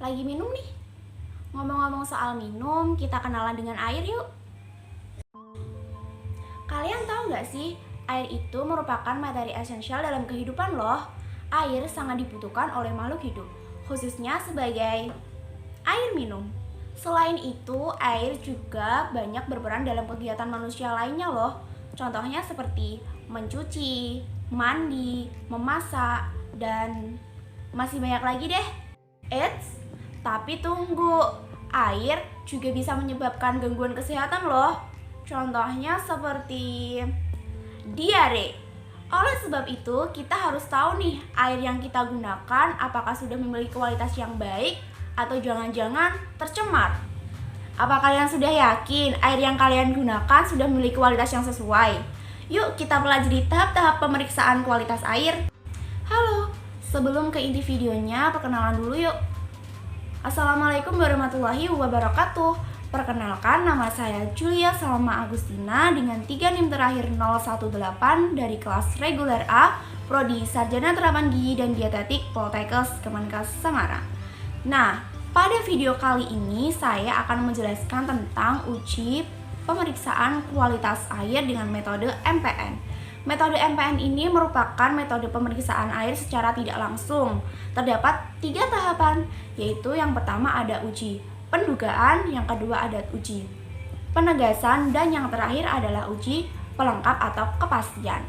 Lagi minum nih. Ngomong-ngomong soal minum, kita kenalan dengan air yuk. Kalian tahu nggak sih, air itu merupakan materi esensial dalam kehidupan loh. Air sangat dibutuhkan oleh makhluk hidup, khususnya sebagai air minum. Selain itu, air juga banyak berperan dalam kegiatan manusia lainnya loh. Contohnya seperti mencuci, mandi, memasak, dan masih banyak lagi deh. Eits, tapi tunggu, air juga bisa menyebabkan gangguan kesehatan loh. Contohnya seperti diare. Oleh sebab itu, kita harus tahu nih, air yang kita gunakan apakah sudah memiliki kualitas yang baik atau jangan-jangan tercemar. Apa kalian sudah yakin air yang kalian gunakan sudah memiliki kualitas yang sesuai? Yuk kita pelajari tahap-tahap pemeriksaan kualitas air. Halo, sebelum ke inti videonya, perkenalan dulu yuk. Assalamualaikum warahmatullahi wabarakatuh. Perkenalkan, nama saya Julia Salma Agustina dengan 3 NIM terakhir 018 dari kelas reguler A, Prodi Sarjana Terapan Gizi dan Dietetik Poltekkes Kemenkes Semarang. Nah, pada video kali ini saya akan menjelaskan tentang uji pemeriksaan kualitas air dengan metode MPN. Metode MPN ini merupakan metode pemeriksaan air secara tidak langsung. Terdapat 3 tahapan, yaitu yang pertama ada uji pendugaan, yang kedua ada uji penegasan, dan yang terakhir adalah uji pelengkap atau kepastian.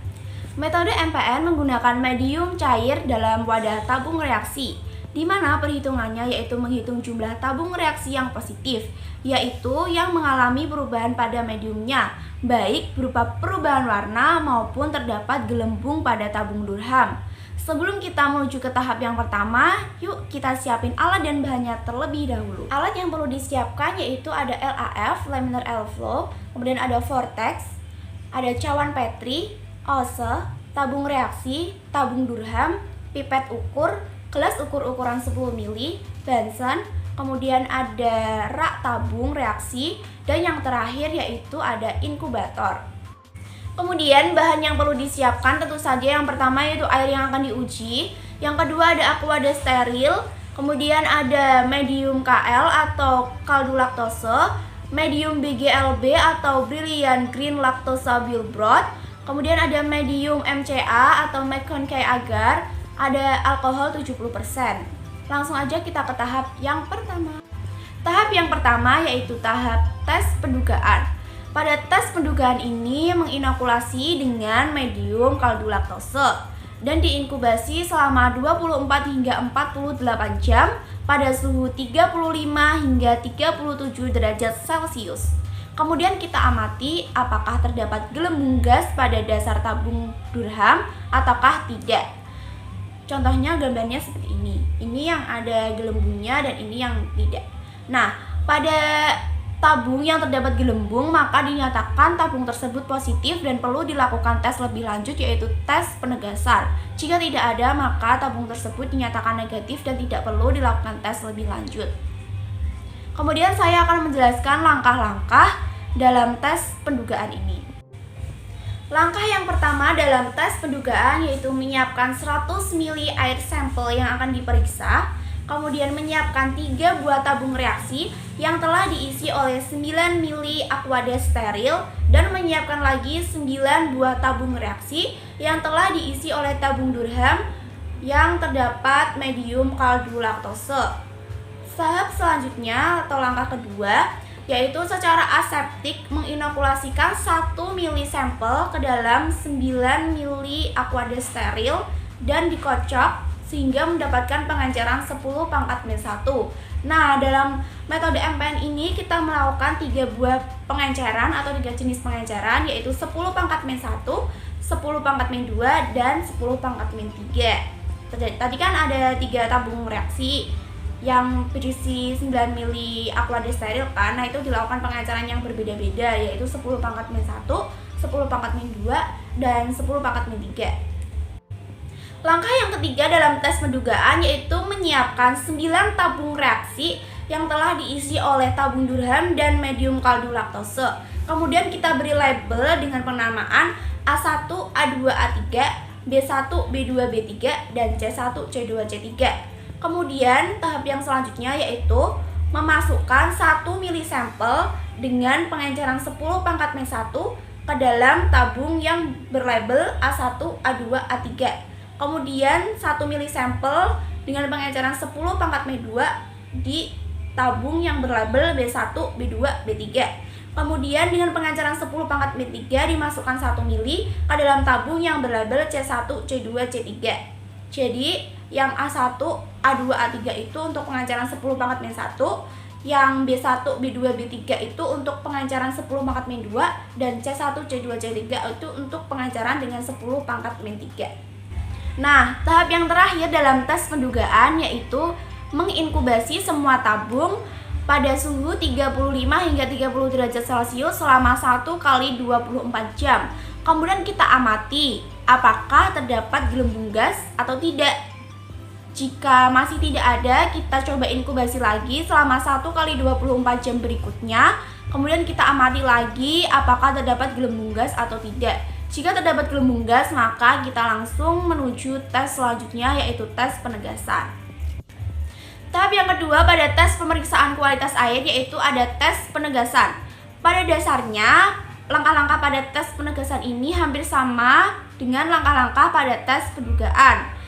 Metode MPN menggunakan medium cair dalam wadah tabung reaksi, di mana perhitungannya yaitu menghitung jumlah tabung reaksi yang positif, yaitu yang mengalami perubahan pada mediumnya, baik berupa perubahan warna maupun terdapat gelembung pada tabung Durham. Sebelum kita menuju ke tahap yang pertama, yuk kita siapin alat dan bahannya terlebih dahulu. Alat yang perlu disiapkan yaitu ada LAF, Laminar Airflow, kemudian ada Vortex, ada cawan Petri, ose, tabung reaksi, tabung Durham, pipet ukur, gelas ukur ukuran 10 ml, Bunsen, kemudian ada rak tabung reaksi, dan yang terakhir yaitu ada inkubator. Kemudian bahan yang perlu disiapkan tentu saja yang pertama yaitu air yang akan diuji, yang kedua ada aqua steril, kemudian ada medium KL atau kaldu laktose, medium BGLB atau Brilliant Green Lactosable Broth, kemudian ada medium MCA atau McConkey agar, ada alkohol 70%. Langsung aja kita ke tahap yang pertama. Tahap yang pertama yaitu tahap tes pendugaan. Pada tes pendugaan ini menginokulasi dengan medium kaldu laktose dan diinkubasi selama 24 hingga 48 jam pada suhu 35 hingga 37 derajat Celcius. Kemudian kita amati apakah terdapat gelembung gas pada dasar tabung Durham ataukah tidak. Contohnya gambarnya seperti ini. Ini yang ada gelembungnya dan ini yang tidak. Nah, pada tabung yang terdapat gelembung maka dinyatakan tabung tersebut positif dan perlu dilakukan tes lebih lanjut yaitu tes penegasan. Jika tidak ada maka tabung tersebut dinyatakan negatif dan tidak perlu dilakukan tes lebih lanjut. Kemudian saya akan menjelaskan langkah-langkah dalam tes pendugaan ini. Langkah yang pertama dalam tes pendugaan yaitu menyiapkan 100 ml air sampel yang akan diperiksa. Kemudian menyiapkan 3 buah tabung reaksi yang telah diisi oleh 9 ml aqua steril dan menyiapkan lagi 9 buah tabung reaksi yang telah diisi oleh tabung Durham yang terdapat medium kaldu laktose. Tahap selanjutnya atau langkah kedua yaitu secara aseptik menginokulasikan 1 ml sampel ke dalam 9 ml aqua steril dan dikocok sehingga mendapatkan pengenceran 10 pangkat min 1. Nah, dalam metode MPN ini kita melakukan 3 buah pengenceran atau 3 jenis pengenceran yaitu 10 pangkat min 1, 10 pangkat min 2, dan 10 pangkat min 3. Tadi kan ada 3 tabung reaksi yang berisi 9 ml aqua steril kan. Nah, itu dilakukan pengenceran yang berbeda-beda yaitu 10 pangkat min 1, 10 pangkat min 2, dan 10 pangkat min 3. Langkah yang ketiga dalam tes pendugaan yaitu menyiapkan 9 tabung reaksi yang telah diisi oleh tabung Durham dan medium kaldu laktose. Kemudian kita beri label dengan penamaan A1, A2, A3, B1, B2, B3, dan C1, C2, C3. Kemudian tahap yang selanjutnya yaitu memasukkan 1 mili sampel dengan pengenceran 10 pangkat Me1 ke dalam tabung yang berlabel A1, A2, A3. Kemudian 1 mili sampel dengan pengenceran 10 pangkat Me2 di tabung yang berlabel B1, B2, B3. Kemudian dengan pengenceran 10 pangkat Me3 dimasukkan 1 mili ke dalam tabung yang berlabel C1, C2, C3. Jadi yang A1, A2, A3 itu untuk pengenceran 10 pangkat Me1, yang B1, B2, B3 itu untuk pengenceran 10 pangkat Me2, dan C1, C2, C3 itu untuk pengenceran dengan 10 pangkat Me3. Nah, tahap yang terakhir dalam tes pendugaan yaitu menginkubasi semua tabung pada suhu 35 hingga 30 derajat Celcius selama 1 kali 24 jam. Kemudian kita amati apakah terdapat gelembung gas atau tidak. Jika masih tidak ada, kita coba inkubasi lagi selama 1 kali 24 jam berikutnya. Kemudian kita amati lagi apakah terdapat gelembung gas atau tidak. Jika terdapat gelembung gas, maka kita langsung menuju tes selanjutnya yaitu tes penegasan. Tahap yang kedua pada tes pemeriksaan kualitas air yaitu ada tes penegasan. Pada dasarnya, langkah-langkah pada tes penegasan ini hampir sama dengan langkah-langkah pada tes pendugaan.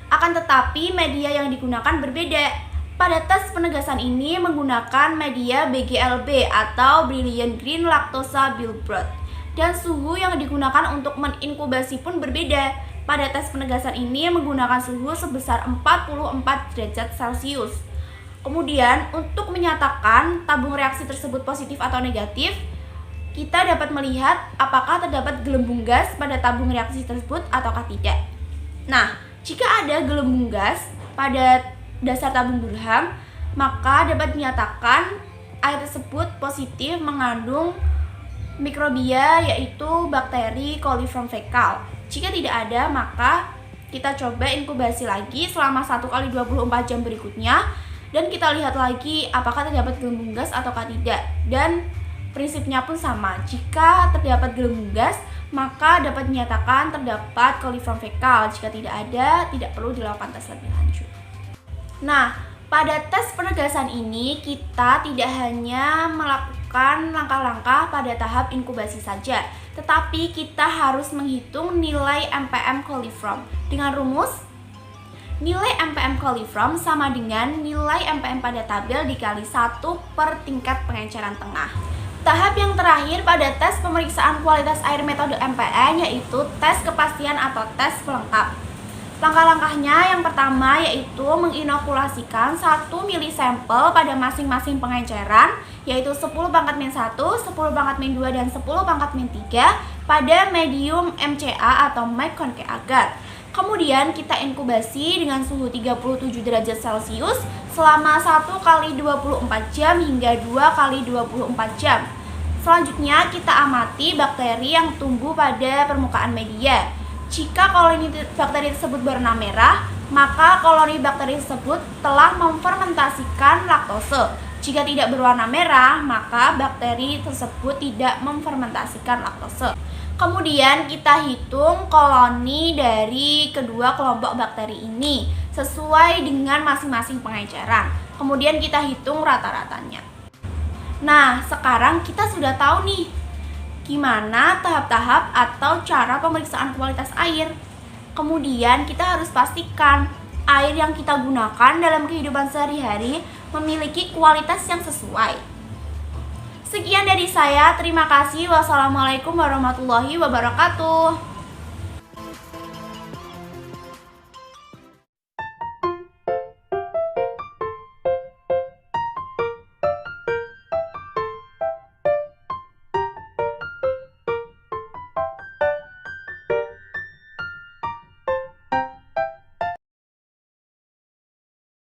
Akan tetapi media yang digunakan berbeda. Pada tes penegasan ini menggunakan media BGLB atau Brilliant Green Lactosa Bilbrot. Dan suhu yang digunakan untuk menginkubasi pun berbeda. Pada tes penegasan ini menggunakan suhu sebesar 44 derajat Celcius. Kemudian untuk menyatakan tabung reaksi tersebut positif atau negatif, kita dapat melihat apakah terdapat gelembung gas pada tabung reaksi tersebut ataukah tidak. Nah, jika ada gelembung gas pada dasar tabung Durham, maka dapat dinyatakan air tersebut positif mengandung mikrobia yaitu bakteri coliform fecal. Jika tidak ada, maka kita coba inkubasi lagi selama 1 kali 24 jam berikutnya dan kita lihat lagi apakah terdapat gelembung gas ataukah tidak. Dan prinsipnya pun sama. Jika terdapat gelembung gas, maka dapat dinyatakan terdapat coliform fecal. Jika tidak ada, tidak perlu dilakukan tes lebih lanjut. Nah, pada tes penegasan ini kita tidak hanya melakukan langkah-langkah pada tahap inkubasi saja, tetapi kita harus menghitung nilai mpm coliform. Dengan rumus, nilai mpm coliform sama dengan nilai mpm pada tabel dikali 1 per tingkat pengenceran tengah. Tahap yang terakhir pada tes pemeriksaan kualitas air metode MPN yaitu tes kepastian atau tes pelengkap. Langkah-langkahnya yang pertama yaitu menginokulasikan 1 mili sampel pada masing-masing pengenceran yaitu 10 pangkat Men1, 10 pangkat Men2, dan 10 pangkat Men3 pada medium MCA atau mic conque agar. Kemudian kita inkubasi dengan suhu 37 derajat Celcius selama 1 kali 24 jam hingga 2 kali 24 jam. Selanjutnya kita amati bakteri yang tumbuh pada permukaan media. Jika koloni bakteri tersebut berwarna merah, maka koloni bakteri tersebut telah memfermentasikan laktose. Jika tidak berwarna merah, maka bakteri tersebut tidak memfermentasikan laktose. Kemudian kita hitung koloni dari kedua kelompok bakteri ini sesuai dengan masing-masing pengenceran. Kemudian kita hitung rata-ratanya. Nah, sekarang kita sudah tahu nih gimana tahap-tahap atau cara pemeriksaan kualitas air. Kemudian kita harus pastikan air yang kita gunakan dalam kehidupan sehari-hari memiliki kualitas yang sesuai. Sekian dari saya, terima kasih. Wassalamualaikum warahmatullahi wabarakatuh.